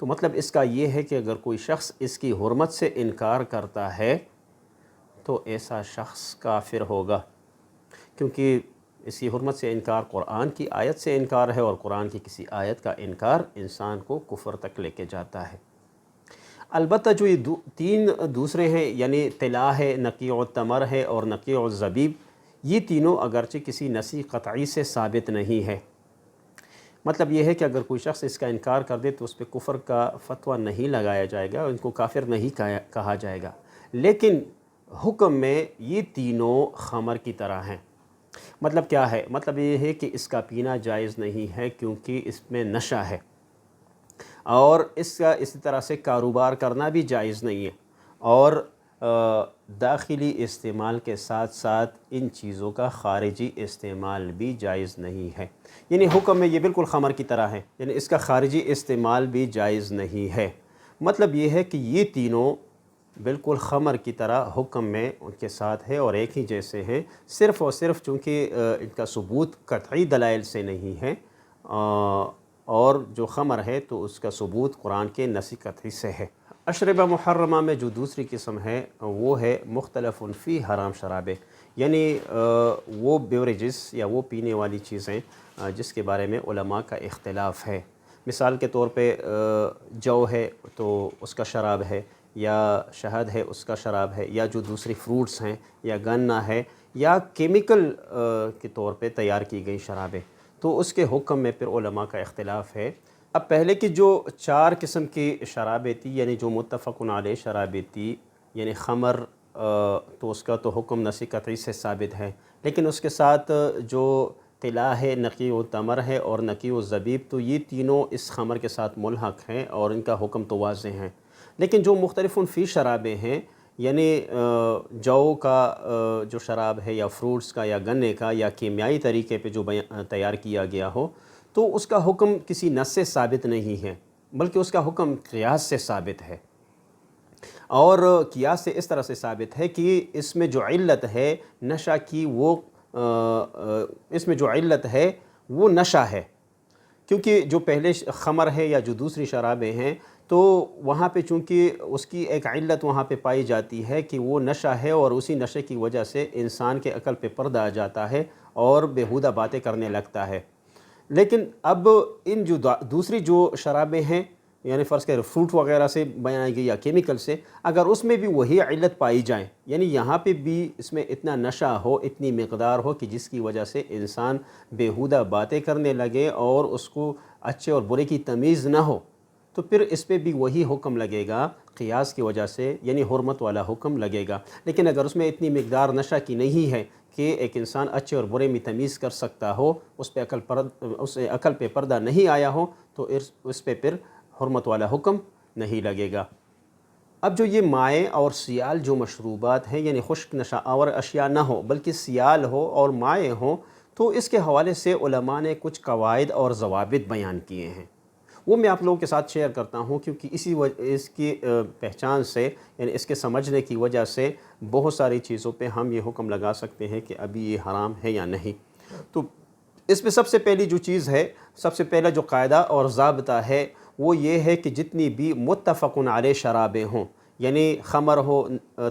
تو مطلب اس کا یہ ہے کہ اگر کوئی شخص اس کی حرمت سے انکار کرتا ہے تو ایسا شخص کافر ہوگا، کیونکہ اس کی حرمت سے انکار قرآن کی آیت سے انکار ہے، اور قرآن کی کسی آیت کا انکار انسان کو کفر تک لے کے جاتا ہے۔ البتہ جو یہ تین دوسرے ہیں، یعنی طلا ہے، نقیع التمر ہے اور نقیع الزبیب، یہ تینوں اگرچہ کسی نصی قطعی سے ثابت نہیں ہے۔ مطلب یہ ہے کہ اگر کوئی شخص اس کا انکار کر دے تو اس پہ کفر کا فتویٰ نہیں لگایا جائے گا، ان کو کافر نہیں کہا جائے گا، لیکن حکم میں یہ تینوں خمر کی طرح ہیں۔ مطلب کیا ہے؟ مطلب یہ ہے کہ اس کا پینا جائز نہیں ہے کیونکہ اس میں نشہ ہے، اور اس کا اسی طرح سے کاروبار کرنا بھی جائز نہیں ہے، اور داخلی استعمال کے ساتھ ساتھ ان چیزوں کا خارجی استعمال بھی جائز نہیں ہے۔ یعنی حکم میں یہ بالکل خمر کی طرح ہے، یعنی اس کا خارجی استعمال بھی جائز نہیں ہے۔ مطلب یہ ہے کہ یہ تینوں بالکل خمر کی طرح حکم میں ان کے ساتھ ہے اور ایک ہی جیسے ہیں، صرف اور صرف چونکہ ان کا ثبوت قطعی دلائل سے نہیں ہے، اور جو خمر ہے تو اس کا ثبوت قرآن کے نص قطعی سے ہے۔ اشربہ محرمہ میں جو دوسری قسم ہے وہ ہے مختلف فی حرام شرابے، یعنی وہ بیوریجز یا وہ پینے والی چیزیں جس کے بارے میں علماء کا اختلاف ہے۔ مثال کے طور پہ جو ہے تو اس کا شراب ہے، یا شہد ہے اس کا شراب ہے، یا جو دوسری فروٹس ہیں، یا گنا ہے، یا کیمیکل کے طور پہ تیار کی گئی شرابیں، تو اس کے حکم میں پھر علماء کا اختلاف ہے۔ اب پہلے کی جو 4 قسم کی شرابیں تھی، یعنی جو متفق علیہ شرابیں تھی، یعنی خمر، تو اس کا تو حکم نص قطعی سے ثابت ہے، لیکن اس کے ساتھ جو طلا ہے، نقیع التمر ہے اور نقیع الزبیب، تو یہ تینوں اس خمر کے ساتھ ملحق ہیں اور ان کا حکم تو واضح ہیں۔ لیکن جو مختلف فی شرابیں ہیں، یعنی جو کا جو شراب ہے، یا فروٹس کا، یا گنے کا، یا کیمیائی طریقے پہ جو تیار کیا گیا ہو، تو اس کا حکم کسی نص سے ثابت نہیں ہے، بلکہ اس کا حکم قیاس سے ثابت ہے، اور قیاس سے اس طرح سے ثابت ہے کہ اس میں جو علت ہے نشہ کی، اس میں جو علت ہے وہ نشہ ہے، کیونکہ جو پہلے خمر ہے یا جو دوسری شرابیں ہیں تو وہاں پہ چونکہ اس کی ایک علت وہاں پہ پائی جاتی ہے کہ وہ نشہ ہے، اور اسی نشے کی وجہ سے انسان کے عقل پہ پردہ آ جاتا ہے اور بیہودہ باتیں کرنے لگتا ہے۔ لیکن اب ان جو دوسری جو شرابیں ہیں، یعنی فرض کریں فروٹ وغیرہ سے بنائی گئی یا کیمیکل سے، اگر اس میں بھی وہی علت پائی جائیں، یعنی یہاں پہ بھی اس میں اتنا نشہ ہو، اتنی مقدار ہو کہ جس کی وجہ سے انسان بیہودہ باتیں کرنے لگے اور اس کو اچھے اور برے کی تمیز نہ ہو، تو پھر اس پہ بھی وہی حکم لگے گا قیاس کی وجہ سے، یعنی حرمت والا حکم لگے گا۔ لیکن اگر اس میں اتنی مقدار نشہ کی نہیں ہے کہ ایک انسان اچھے اور برے میں تمیز کر سکتا ہو، اس پہ عقل پہ پردہ نہیں آیا ہو، تو اس پہ پھر حرمت والا حکم نہیں لگے گا۔ اب جو یہ مائع اور سیال جو مشروبات ہیں، یعنی خشک نشہ آور اشیاء نہ ہو بلکہ سیال ہو اور مائع ہو، تو اس کے حوالے سے علماء نے کچھ قواعد اور ضوابط بیان کیے ہیں، وہ میں آپ لوگوں کے ساتھ شیئر کرتا ہوں، کیونکہ اس کی پہچان سے، یعنی اس کے سمجھنے کی وجہ سے بہت ساری چیزوں پہ ہم یہ حکم لگا سکتے ہیں کہ ابھی یہ حرام ہے یا نہیں۔ تو اس میں سب سے پہلی جو چیز ہے، سب سے پہلا جو قاعدہ اور ضابطہ ہے وہ یہ ہے کہ جتنی بھی متفق علیہ شرابیں ہوں، یعنی خمر ہو،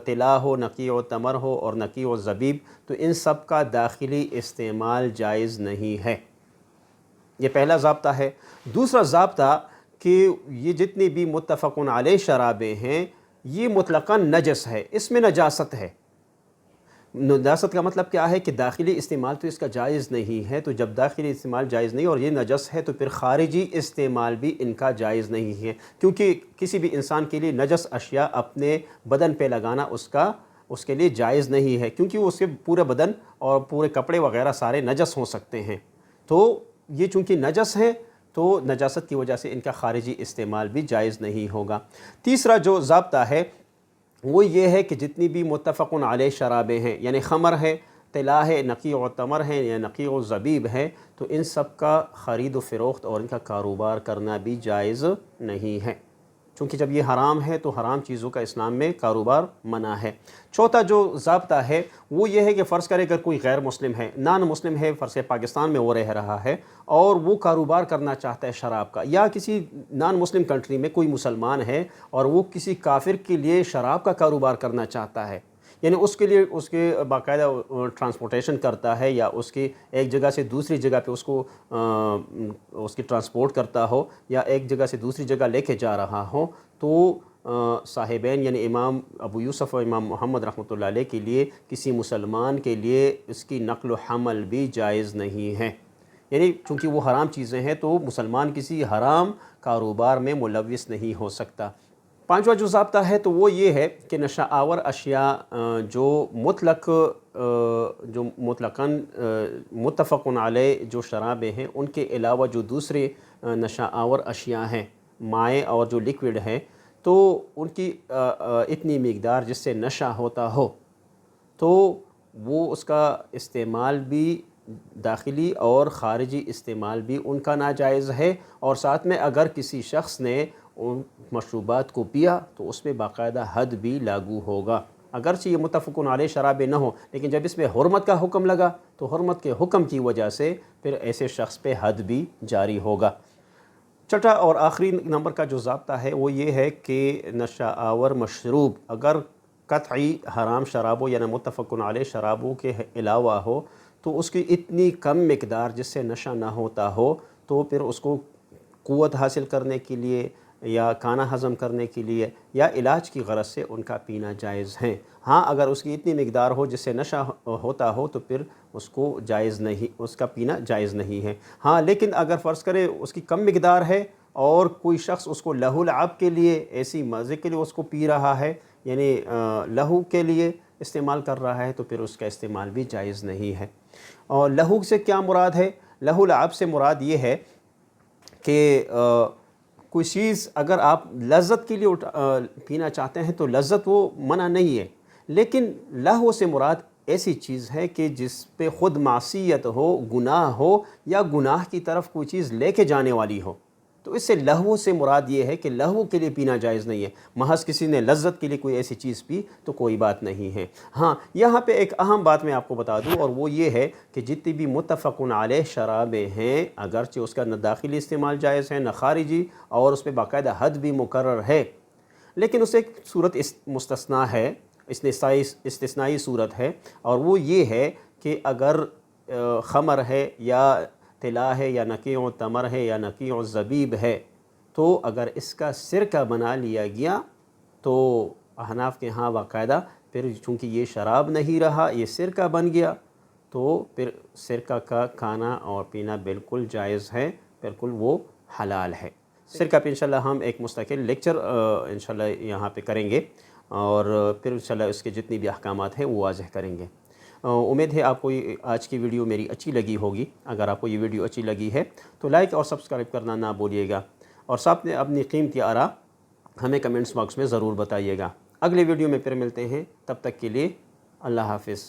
طلا ہو، نقیع التمر ہو اور نقیع الزبیب، تو ان سب کا داخلی استعمال جائز نہیں ہے۔ یہ پہلا ضابطہ ہے۔ دوسرا ضابطہ کہ یہ جتنی بھی متفق علیہ شرابیں ہیں یہ مطلقاً نجس ہے، اس میں نجاست ہے۔ نجاست کا مطلب کیا ہے کہ داخلی استعمال تو اس کا جائز نہیں ہے، تو جب داخلی استعمال جائز نہیں اور یہ نجس ہے تو پھر خارجی استعمال بھی ان کا جائز نہیں ہے، کیونکہ کسی بھی انسان کے لیے نجس اشیاء اپنے بدن پہ لگانا اس کے لیے جائز نہیں ہے، کیونکہ اس کے پورے بدن اور پورے کپڑے وغیرہ سارے نجس ہو سکتے ہیں۔ تو یہ چونکہ نجس ہے تو نجاست کی وجہ سے ان کا خارجی استعمال بھی جائز نہیں ہوگا۔ تیسرا جو ضابطہ ہے وہ یہ ہے کہ جتنی بھی متفق علیہ شرابیں ہیں، یعنی خمر ہے، طلا ہے، نقیع التمر ہے یا نقیع الزبیب ہے، تو ان سب کا خرید و فروخت اور ان کا کاروبار کرنا بھی جائز نہیں ہے۔ چونکہ جب یہ حرام ہے تو حرام چیزوں کا اسلام میں کاروبار منع ہے۔ چوتھا جو ضابطہ ہے وہ یہ ہے کہ فرض کرے اگر کوئی غیر مسلم ہے، نان مسلم ہے، فرض پاکستان میں وہ رہ رہا ہے اور وہ کاروبار کرنا چاہتا ہے شراب کا، یا کسی نان مسلم کنٹری میں کوئی مسلمان ہے اور وہ کسی کافر کے لیے شراب کا کاروبار کرنا چاہتا ہے، یعنی اس کے لیے اس کے باقاعدہ ٹرانسپورٹیشن کرتا ہے یا اس کی ایک جگہ سے دوسری جگہ پہ اس کو اس کی ٹرانسپورٹ کرتا ہو یا ایک جگہ سے دوسری جگہ لے کے جا رہا ہو، تو صاحبین یعنی امام ابو یوسف و امام محمد رحمۃ اللہ علیہ کے لیے کسی مسلمان کے لیے اس کی نقل و حمل بھی جائز نہیں ہے، یعنی چونکہ وہ حرام چیزیں ہیں تو مسلمان کسی حرام کاروبار میں ملوث نہیں ہو سکتا۔ پانچواں جو ضابطہ ہے تو وہ یہ ہے کہ نشہ آور اشیاء جو مطلقاً متفق علیہ جو شرابیں ہیں ان کے علاوہ جو دوسرے نشہ آور اشیاء ہیں، مائع اور جو لیکوڈ ہیں، تو ان کی اتنی مقدار جس سے نشہ ہوتا ہو تو وہ اس کا استعمال بھی داخلی اور خارجی استعمال بھی ان کا ناجائز ہے، اور ساتھ میں اگر کسی شخص نے ان مشروبات کو پیا تو اس میں باقاعدہ حد بھی لاگو ہوگا، اگرچہ یہ متفق علیہ شرابیں نہ ہوں، لیکن جب اس میں حرمت کا حکم لگا تو حرمت کے حکم کی وجہ سے پھر ایسے شخص پہ حد بھی جاری ہوگا۔ چھٹا اور آخری نمبر کا جو ضابطہ ہے وہ یہ ہے کہ نشہ آور مشروب اگر قطعی حرام شرابوں یعنی متفق علیہ شرابوں کے علاوہ ہو تو اس کی اتنی کم مقدار جس سے نشہ نہ ہوتا ہو تو پھر اس کو قوت حاصل کرنے کے لیے یا کھانا ہضم کرنے کے لیے یا علاج کی غرض سے ان کا پینا جائز ہے۔ ہاں اگر اس کی اتنی مقدار ہو جس سے نشہ ہوتا ہو تو پھر اس کو جائز نہیں، اس کا پینا جائز نہیں ہے۔ ہاں لیکن اگر فرض کرے اس کی کم مقدار ہے اور کوئی شخص اس کو لہو لعب کے لیے ایسی مزے کے لیے اس کو پی رہا ہے، یعنی لہو کے لیے استعمال کر رہا ہے، تو پھر اس کا استعمال بھی جائز نہیں ہے۔ اور لہو سے کیا مراد ہے؟ لہو لعب سے مراد یہ ہے کہ کوئی چیز اگر آپ لذت کے لیے پینا چاہتے ہیں تو لذت وہ منع نہیں ہے، لیکن لہو سے مراد ایسی چیز ہے کہ جس پہ خود معصیت ہو، گناہ ہو یا گناہ کی طرف کوئی چیز لے کے جانے والی ہو، تو اس سے لہو سے مراد یہ ہے کہ لہو کے لیے پینا جائز نہیں ہے۔ محض کسی نے لذت کے لیے کوئی ایسی چیز پی تو کوئی بات نہیں ہے۔ ہاں یہاں پہ ایک اہم بات میں آپ کو بتا دوں، اور وہ یہ ہے کہ جتنی بھی متفق علیہ شرابیں ہیں اگرچہ اس کا نہ داخلی استعمال جائز ہے نہ خارجی، اور اس پہ باقاعدہ حد بھی مقرر ہے، لیکن اس ایک صورت مستثنیٰ ہے، استثنائی صورت ہے، اور وہ یہ ہے کہ اگر خمر ہے یا طلا ہے یا نقیع تمر ہے یا نقیع زبیب ہے، تو اگر اس کا سرکہ بنا لیا گیا تو احناف کے ہاں باقاعدہ پھر چونکہ یہ شراب نہیں رہا، یہ سرکہ بن گیا، تو پھر سرکہ کا کھانا اور پینا بالکل جائز ہے، بالکل وہ حلال ہے۔ سرکہ پہ انشاءاللہ ہم ایک مستقل لیکچر انشاءاللہ یہاں پہ کریں گے، اور پھر انشاءاللہ اس کے جتنی بھی احکامات ہیں وہ واضح کریں گے۔ امید ہے آپ کو آج کی ویڈیو میری اچھی لگی ہوگی۔ اگر آپ کو یہ ویڈیو اچھی لگی ہے تو لائک اور سبسکرائب کرنا نہ بھولیے گا، اور ساتھ میں اپنی قیمتی آراء ہمیں کمنٹس باکس میں ضرور بتائیے گا۔ اگلے ویڈیو میں پھر ملتے ہیں، تب تک کے لیے اللہ حافظ۔